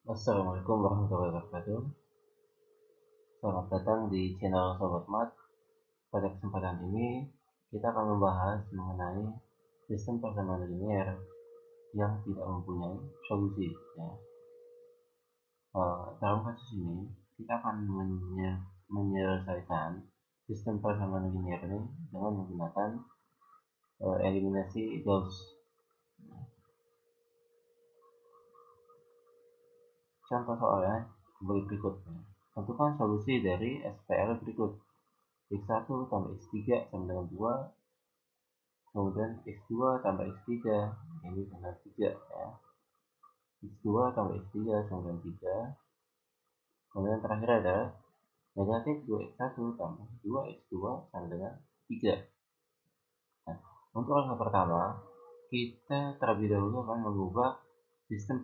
Assalamualaikum warahmatullahi wabarakatuh. Selamat datang di channel Sobat Mat. Pada kesempatan ini kita akan membahas mengenai sistem persamaan linier yang tidak mempunyai solusi. Ya. Dalam kasus ini kita akan menyelesaikan sistem persamaan linier ini dengan menggunakan eliminasi Gauss. Contoh soalnya berikut. Tentukan solusi dari SPL berikut. X1 tambah X3 sama dengan 2, kemudian X2 tambah X3 ini sama 3 ya. X2 tambah X3 sama dengan 3, kemudian terakhir adalah negatif 2X1 tambah 2X2 sama dengan 3. Nah, untuk langkah pertama kita terlebih dahulu akan mengubah sistem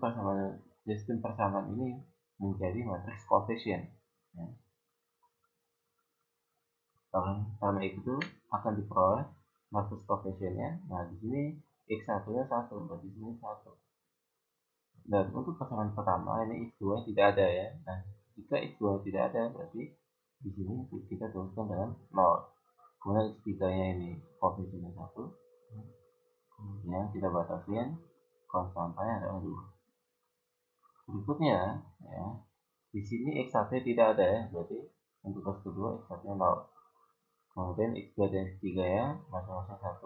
persamaan ini menjadi matriks koefisien ya. Karena itu akan diperoleh matriks koefisiennya. Nah, di sini X1-nya 1, berarti di sini 1. Dan untuk pasangan pertama ini X2 tidak ada ya. Nah, jika X2 tidak ada berarti di sini kita tuliskan dengan 0. Kemudian X3-nya ini koefisiennya 1. Kemudian kita batasin konstantanya adalah 2. Berikutnya ya, di sini X1 tidak ada ya, berarti untuk kelas kedua X1-nya 0. Kemudian X2 dan X3 ya masing-masing 1,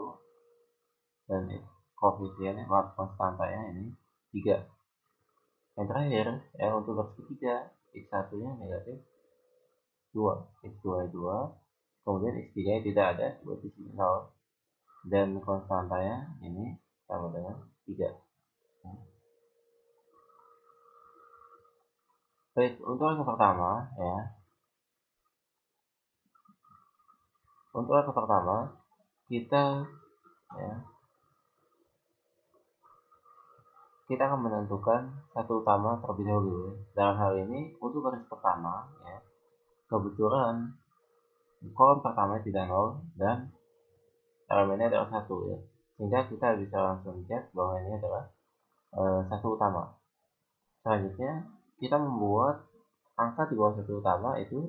dan koefisiennya konstantanya ini 3. Yang terakhir ya, untuk garis ketiga X1 nya negatif 2, X2 nya 2, kemudian X3 nya tidak ada, berarti 0, dan konstantanya ini sama dengan 3. Baik, untuk yang pertama ya, untuk yang pertama kita ya, kita akan menentukan satu utama terlebih dahulu. Dalam hal ini untuk garis pertama ya, kebetulan kolom pertama tidak 0 dan elemennya adalah 1 ya, sehingga kita bisa langsung cek bahwa ini adalah satu utama. Selanjutnya kita membuat angka di bawah satu utama itu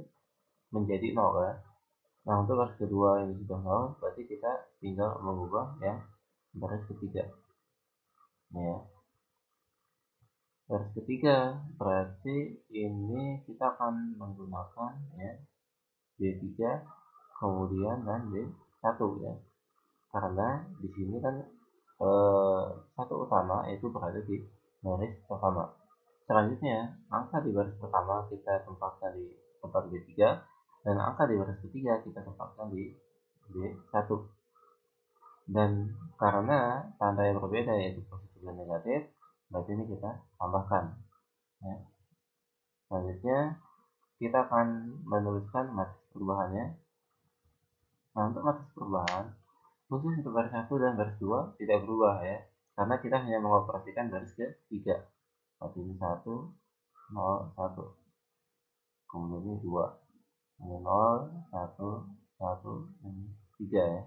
menjadi 0 ya. Nah, untuk garis kedua ini sudah 0, berarti kita tinggal mengubah yang garis ketiga ya. Garis ketiga berarti ini kita akan menggunakan ya B3 kemudian dan B1 ya, karena di sini kan satu utama itu berada di garis pertama. Selanjutnya angka di baris pertama kita tempatkan di tempat B3, dan angka di baris ketiga kita tempatkan di B1. Dan karena tanda yang berbeda yaitu positif dan negatif, berarti ini kita tambahkan ya. Selanjutnya kita akan menuliskan matriks perubahannya. Nah, untuk matriks perubahan khusus untuk baris 1 dan baris 2 tidak berubah ya, karena kita hanya mengoperasikan baris ketiga. Berarti ini 1, 0, 1, kemudian ini 2, ini 0, 1, 1, ini 3 ya.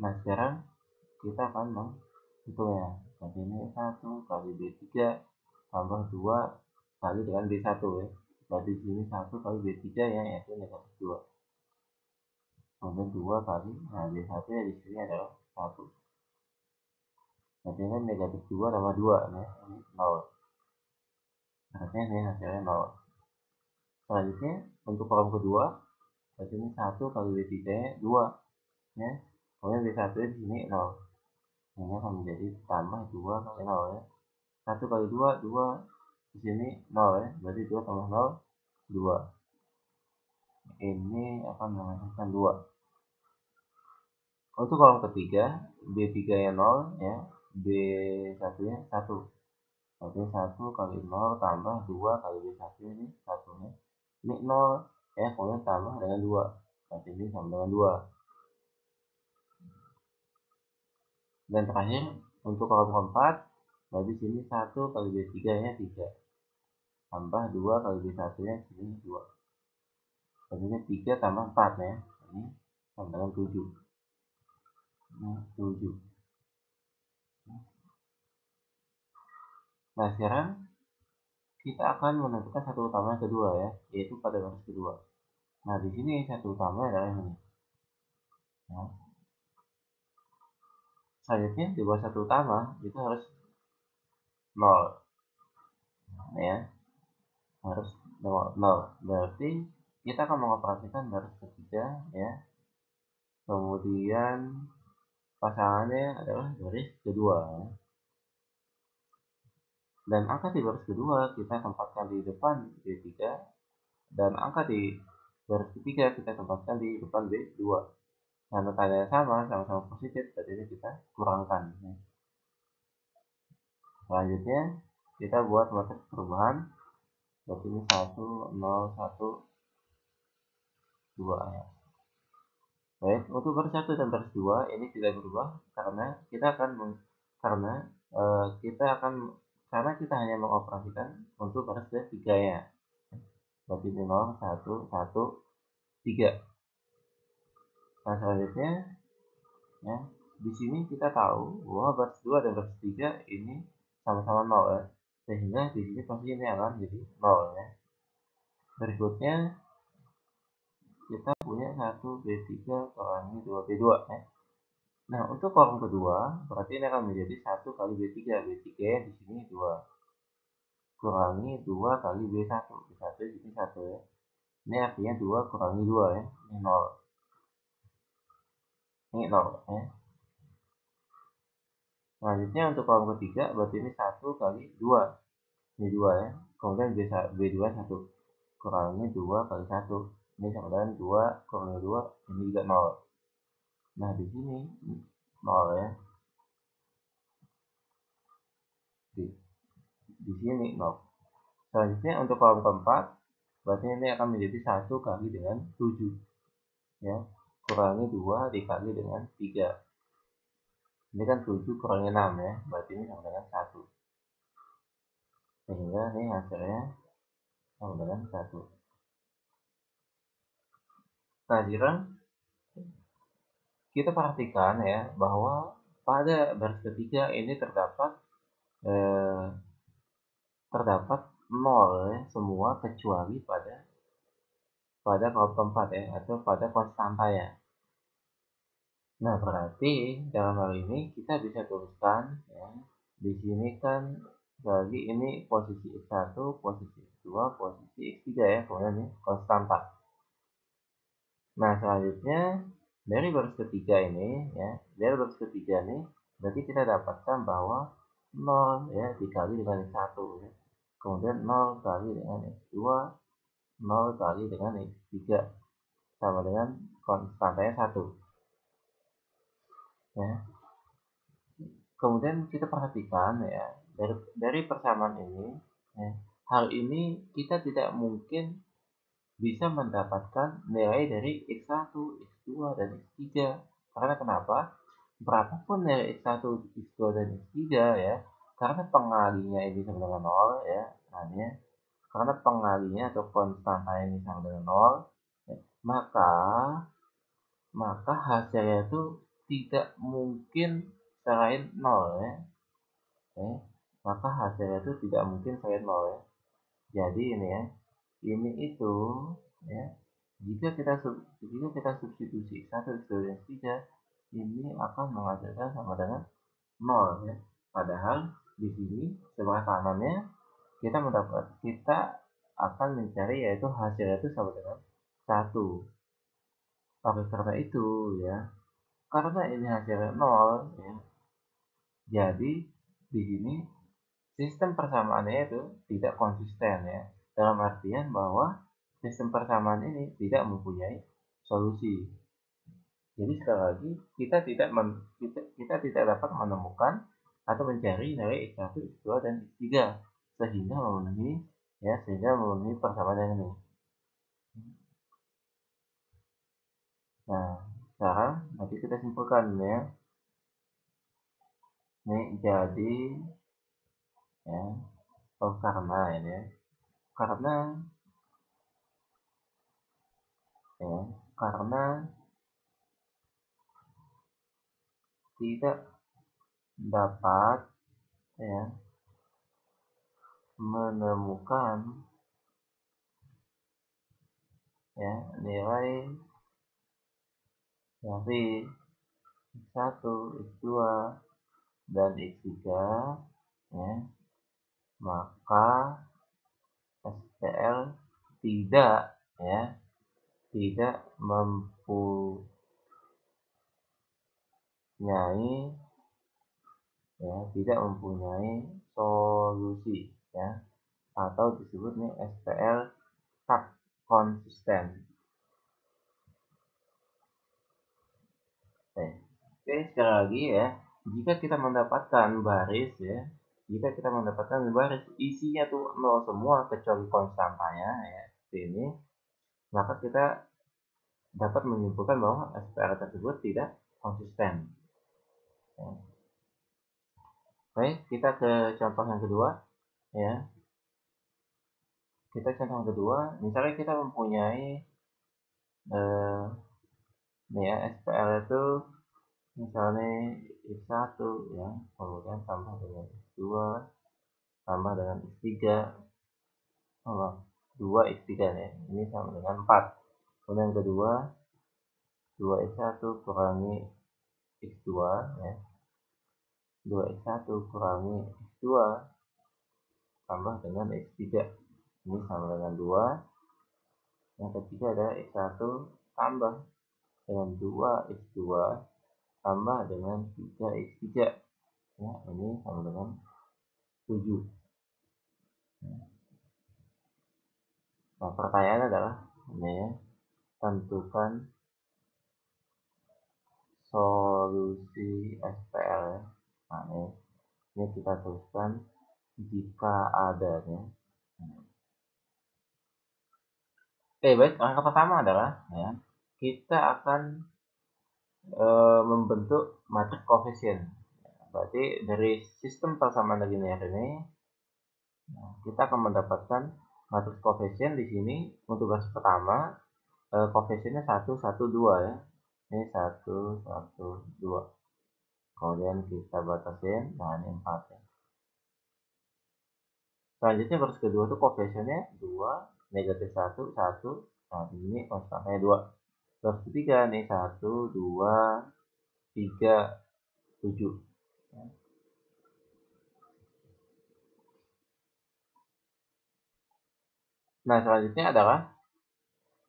Nah, sekarang kita akan menghitungnya. Berarti ini 1 kali B3 tambah 2 kali dengan B1 ya. Berarti di sini 1 kali B3 ya, yaitu negatif 2. Kemudian 2 kali, nah B1 ya di sini adalah 1. Berarti ini negatif 2 tambah 2 ya, ini 0. Berarti ini hasilnya 0. Selanjutnya untuk kolom kedua, berarti ini 1 kali B3 nya 2 ya. Kemudian B1 nya di sini 0. Ini akan menjadi tambah 2 kali 0 ya. 1 kali 2, 2, di sini 0 ya. Berarti 2 tambah 0, 2. Ini akan menghasilkan 2. Untuk kolom ketiga, B3 nya 0 ya, B1 nya 1. Berarti 1 kali 0 tambah 2 kali B1 ini 1 nya. Ini 0 ya, kemudian tambah dengan 2. Berarti ini sama dengan 2. Dan terakhir untuk kolom keempat, berarti sini 1 kali B3 nya 3. Tambah 2 kali B1 nya sini 2. Berarti ini 3 tambah 4 ya. Ini sama dengan 7. Ini 7. Nah, sekarang kita akan menentukan satu utama yang kedua ya, yaitu pada baris kedua. Nah, di sini satu utama adalah ini. Nah, selanjutnya di bawah satu utama itu harus 0. Nah, ya, harus 0. Berarti kita akan mengoperasikan baris ketiga ya. Kemudian pasangannya adalah baris kedua. Dan angka di baris kedua kita tempatkan di depan B3, dan angka di baris ketiga kita tempatkan di depan B2. Karena tandanya sama-sama positif, jadi kita kurangkan. Selanjutnya kita buat matriks perubahan. Berarti ini 1, 0, 1, 2 ya. Baik, untuk baris 1 dan baris 2 ini tidak berubah karena kita akan karena kita hanya mengoperasikan untuk baris ketiga ya. Berarti 0, 1, 1, 3. Nah, selanjutnya ya, di sini kita tahu bahwa baris 2 dan baris 3 ini sama-sama 0 ya. Sehingga di sini pasti ini akan jadi 0 ya. Berikutnya kita punya 1 B3 kurangi 2 B2 ya. Nah, untuk kolom kedua berarti ini akan menjadi 1 kali B3. B3 di sini 2 kurangi 2 kali B1. B1 di sini 1 ya. Ini artinya 2 kurangi 2 ya. Ini 0. Ini 0 ya. Selanjutnya untuk kolom ketiga berarti ini 1 kali 2. Ini 2 ya. Kemudian B2 1 kurangi 2 kali 1. Ini sama dengan 2 kurangi 2, ini juga 0. Nah, di sini 0 ya. Di sini 0. Selanjutnya untuk kolom keempat berarti ini akan menjadi 1 kali dengan 7 ya, kurangi 2 dikali dengan 3. Ini kan 7 kurangi 6 ya, berarti ini sama dengan 1. Sehingga ini hasilnya sama dengan 1. Nah, sekarang kita perhatikan ya bahwa pada baris ketiga ini terdapat 0 ya, semua kecuali pada kolom keempat ya, atau pada konstanta ya. Nah, berarti dalam hal ini kita bisa tuliskan ya, di sini kan lagi ini posisi X1, posisi X2, posisi X3 ya, kemudian ini konstanta. Nah, selanjutnya dari baris ketiga ini ya, berarti kita dapatkan bahwa 0 ya dikali dengan X1 ya. Kemudian 0 kali dengan X2, 0 kali dengan X3 sama dengan konstantanya 1 ya. Kemudian kita perhatikan ya, dari persamaan ini ya, hal ini kita tidak mungkin bisa mendapatkan nilai dari X1, X2, dan X3. Karena kenapa? Berapapun nilai X1, X2, dan X3 ya, karena pengalinya ini sama dengan 0 ya, karena pengalinya atau konstanta ini sama dengan 0 ya, maka hasilnya itu tidak mungkin selain 0 ya. Maka hasilnya itu tidak mungkin selain 0 ya. Jadi ini ya, ini itu ya, jika kita substitusi 1 dan 3, ini akan menghasilkan sama dengan 0 ya. Padahal di sini sebelah kanannya kita akan mencari yaitu hasilnya itu sama dengan 1. Oleh karena itu ya, karena ini hasilnya 0 ya, jadi di sini sistem persamaannya itu tidak konsisten ya. Dalam artian bahwa sistem persamaan ini tidak mempunyai solusi. Jadi sekali lagi kita tidak dapat menemukan atau mencari nilai X1, X2, dan X3 sehingga memenuhi persamaan yang ini. Nah, sekarang nanti kita simpulkan ya. Ini jadi ya, karena ini ya. Karena tidak dapat ya menemukan ya nilai dari X1, X2 dan X3 ya, maka SPL tidak ya tidak mempunyai solusi ya, atau disebut nih SPL tak konsisten. Oke, sekali lagi ya, jika kita mendapatkan baris isinya tuh nol semua kecuali konstantanya ya, seperti ini, maka kita dapat menyimpulkan bahwa SPL tersebut tidak konsisten. Ya. Baik, kita ke contoh yang kedua ya. Misalnya kita mempunyai nih ya, SPL itu misalnya X1 ya, kemudian tambah dengan X2 tambah dengan X3 2x3 ya, ini sama dengan 4. Kemudian yang kedua 2x1 kurangi x2 ya, 2x1 kurangi x2 tambah dengan x3, ini sama dengan 2. Yang ketiga adalah x1 tambah dengan 2x2 tambah dengan 3x3 ya, ini sama dengan 7. Nah, pertanyaannya adalah ini ya, tentukan solusi SPL ya. Nah, ini kita tuliskan jika adanya. Baik, langkah pertama adalah ya, kita akan membentuk matriks koefisien. Berarti dari sistem persamaan linear ini, kita akan mendapatkan matriks koefisien di sini untuk garis pertama, koefisiennya 1, 1, 2 ya. Ini 1, 1, 2. Kemudian kita batasin, nah ini 4 ya. Selanjutnya garis kedua itu koefisiennya 2, negatif 1, 1. Nah, ini konstannya 2. Garis ketiga nih 1, 2, 3, 7. Nah, selanjutnya adalah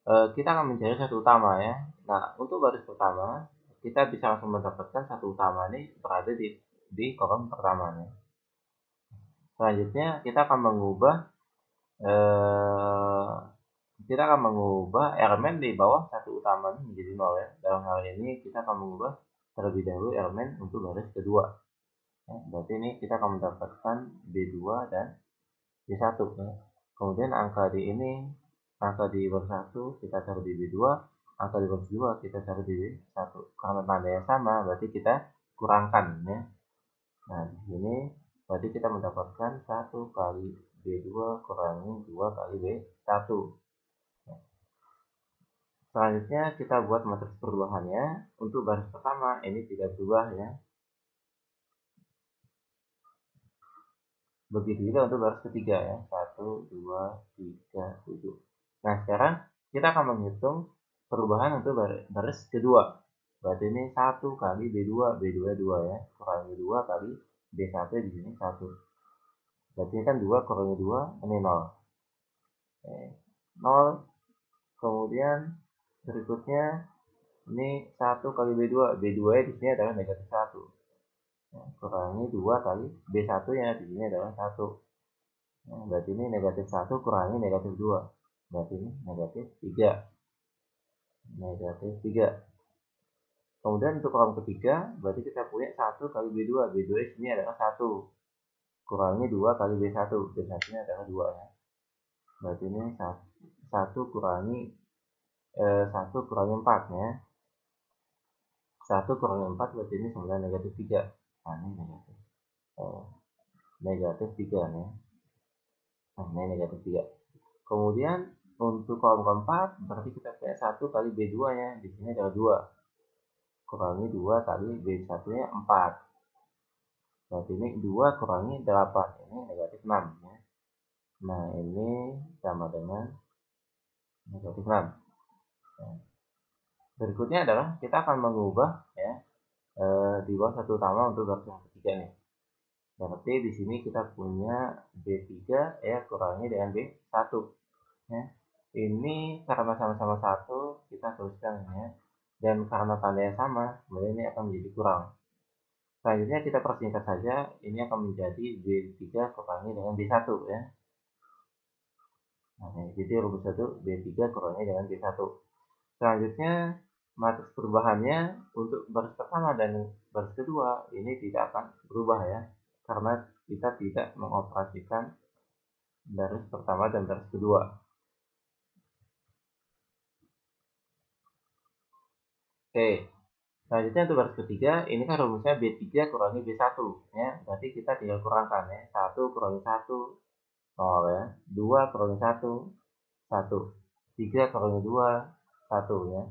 kita akan mencari satu utama ya. Nah, untuk baris pertama, kita bisa langsung mendapatkan satu utama ini berada di kolom pertama ya. Selanjutnya kita akan mengubah elemen di bawah satu utama ini menjadi 0 ya. Dalam hal ini kita akan mengubah terlebih dahulu elemen untuk baris kedua. Ya, berarti ini kita akan mendapatkan B2 dan B1 ya. Kemudian angka di baris 1 kita taruh di B2, angka di baris 2 kita taruh di B1. Karena tandanya sama, berarti kita kurangkan ya. Nah, di sini berarti kita mendapatkan 1 kali B2 kurangi 2 kali B1. Selanjutnya kita buat matriks perubahannya. Untuk baris pertama ini tidak berubah ya. Begitu juga untuk baris ketiga ya. 1, 2, 3, 7. Nah, sekarang kita akan menghitung perubahan untuk baris kedua. Berarti ini 1 kali B2, B2 2 ya. Kurangi 2 kali B1 di sini 1. Berarti ini kan 2 kurangi 2, ini 0. 0. Kemudian berikutnya ini 1 kali B2. B2 di sini adalah negatif 1. Kurangi 2 kali B1 nya di sini adalah 1. Nah, berarti ini negatif 1 kurangi negatif 2. Berarti ini negatif 3. Negatif 3. Kemudian untuk kolom ketiga, berarti kita punya 1 kali B2. B2 di sini adalah 1. Kurangi 2 kali B1. B1 nya adalah 2 ya. Berarti ini 1 kurangi 4 ya. 1 kurangi 4 berarti ini 9 negatif 3. Nah, ini negatif 3 ya. Nah, ini negatif 3. Kemudian untuk kolom keempat berarti kita punya 1 kali B2 nya. Di sini adalah 2. Kurangi 2 kali B1 nya 4. Berarti ini 2 kurangi 8. Ini negatif 6 ya. Nah, ini sama dengan negatif 6. Nah, berikutnya adalah kita akan mengubah ya di bawah satu utama untuk garis yang ketiga nih. Berarti di sini kita punya B3 ya kurangi dengan B1 ya. Ini karena sama-sama satu kita tuliskan ya. Dan karena tandanya sama, kemudian ini akan menjadi kurang. Selanjutnya kita persingkat saja, ini akan menjadi B3 kurangi dengan B1 ya. Nah, jadi rumus 1 B3 kurangi dengan B1. Selanjutnya matriks perubahannya untuk baris pertama dan baris kedua ini tidak akan berubah ya, karena kita tidak mengoperasikan baris pertama dan baris kedua. Oke, selanjutnya untuk baris ketiga, ini kan rumusnya B3 kurangi B1 ya, berarti kita tinggal kurangkan ya, 1 kurangi 1, 0 ya, 2 kurangi 1, 1, 3 kurangi 2, 1 ya.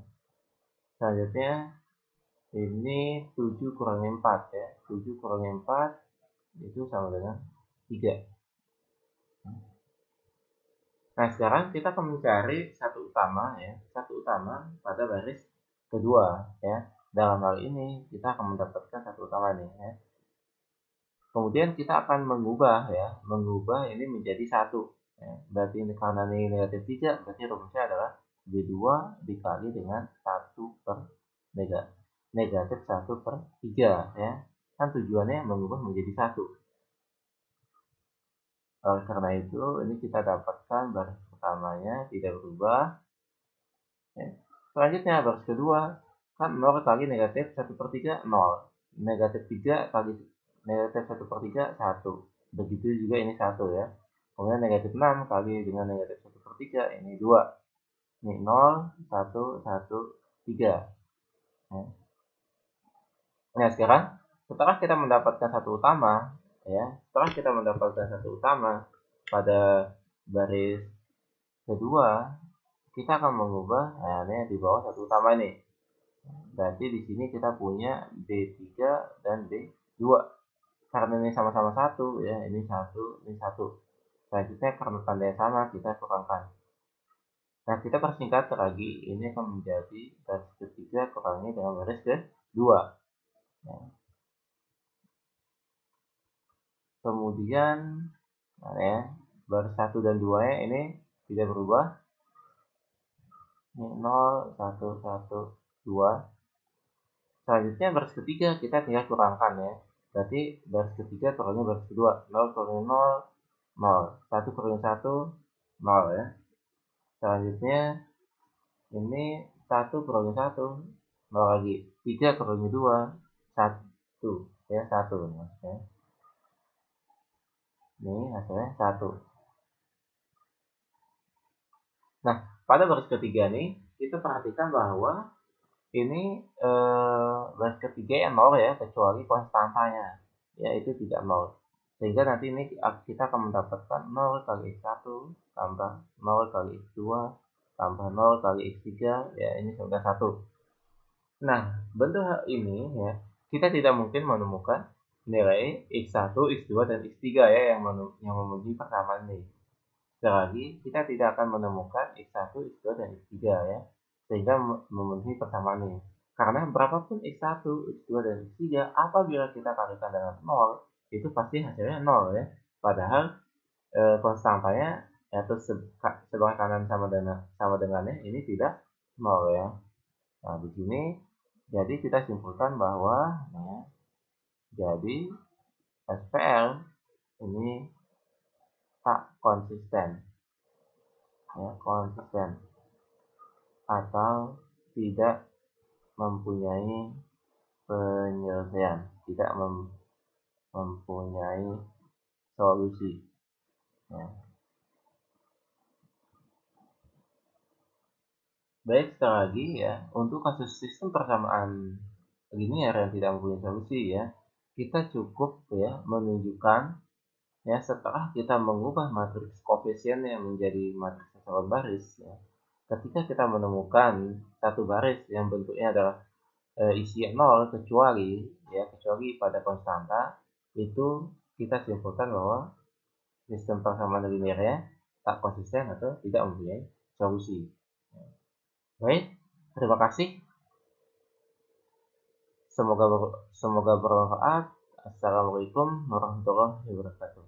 Selanjutnya ini 7 kurangi 4 ya, 7 kurangi 4 itu sama dengan 3. Nah, sekarang kita akan mencari satu utama ya, satu utama pada baris kedua ya. Dalam hal ini kita akan mendapatkan satu utama nih ya. Kemudian kita akan mengubah ya, mengubah ini menjadi satu ya. Berarti ini karena ini negatif 3, berarti rumusnya adalah B2 dikali dengan 1 per negatif 1 per 3 ya. Kan tujuannya mengubah menjadi 1. Oleh karena itu, ini kita dapatkan baris pertamanya tidak berubah. Ya. Selanjutnya, baris kedua, kan 0 kali negatif 1 per 3, 0. Negatif 3 kali negatif 1 per 3, 1. Begitu juga ini 1 ya. Kemudian negatif 6 kali dengan negatif 1 per 3, ini 2. Ini 0, 1, 1, 3. Ya. Nah, sekarang setelah kita mendapatkan satu utama, ya, setelah kita mendapatkan satu utama pada baris kedua, kita akan mengubah ini di bawah satu utama ini. Berarti di sini kita punya B3 dan B2. Karena ini sama-sama satu ya, ini satu, ini satu. Selanjutnya karena tandanya sama kita kurangkan. Nah, kita persingkat lagi, ini akan menjadi baris ketiga kurangi dengan baris kedua. Ya. Kemudian nah ya, baris 1 dan 2 nya ini tidak berubah. Ini 0, 1, 1, 2. Selanjutnya baris ketiga kita tinggal kurangkan ya. Berarti baris ketiga kurangi baris kedua. 0 kurangi 0, 0. 1 kurangi 1, 0 ya. Selanjutnya ini 1 kurangi 1, 0 lagi. 3 kurangi 2, 1 ya, 1 ya. Ini hasilnya 1. Nah, pada baris ketiga nih, kita perhatikan bahwa ini baris ketiga yang 0 ya, kecuali konstantanya, yaitu tidak 0. Sehingga nanti ini kita akan mendapatkan 0 kali X1 tambah 0 kali X2 tambah 0 kali X3, ya ini sudah 1. Nah, bentuk hal ini ya, kita tidak mungkin menemukan nilai X1, X2, dan X3 ya yang memenuhi persamaan ini. Sekali lagi, kita tidak akan menemukan X1, X2, dan X3 ya, sehingga memenuhi persamaan ini. Karena berapapun X1, X2, dan X3, apabila kita kalikan dengan 0, itu pasti hasilnya 0 ya. Padahal konstantanya atau sebelah kanan sama dengannya ini tidak 0 ya. Nah, di sini jadi kita simpulkan bahwa ya, jadi SPL ini tak konsisten ya, konsisten atau tidak mempunyai penyelesaian, tidak mempunyai solusi ya. Baik, sekali lagi ya, untuk kasus sistem persamaan linear yang tidak mempunyai solusi ya, kita cukup ya menunjukkan ya setelah kita mengubah matriks koefisiennya menjadi matriks echelon baris ya. Ketika kita menemukan satu baris yang bentuknya adalah isi 0 kecuali pada konstanta, itu kita simpulkan bahwa sistem persamaan linearnya tak konsisten atau tidak mempunyai solusi. Baik, terima kasih. Semoga bermanfaat. Assalamualaikum warahmatullahi wabarakatuh.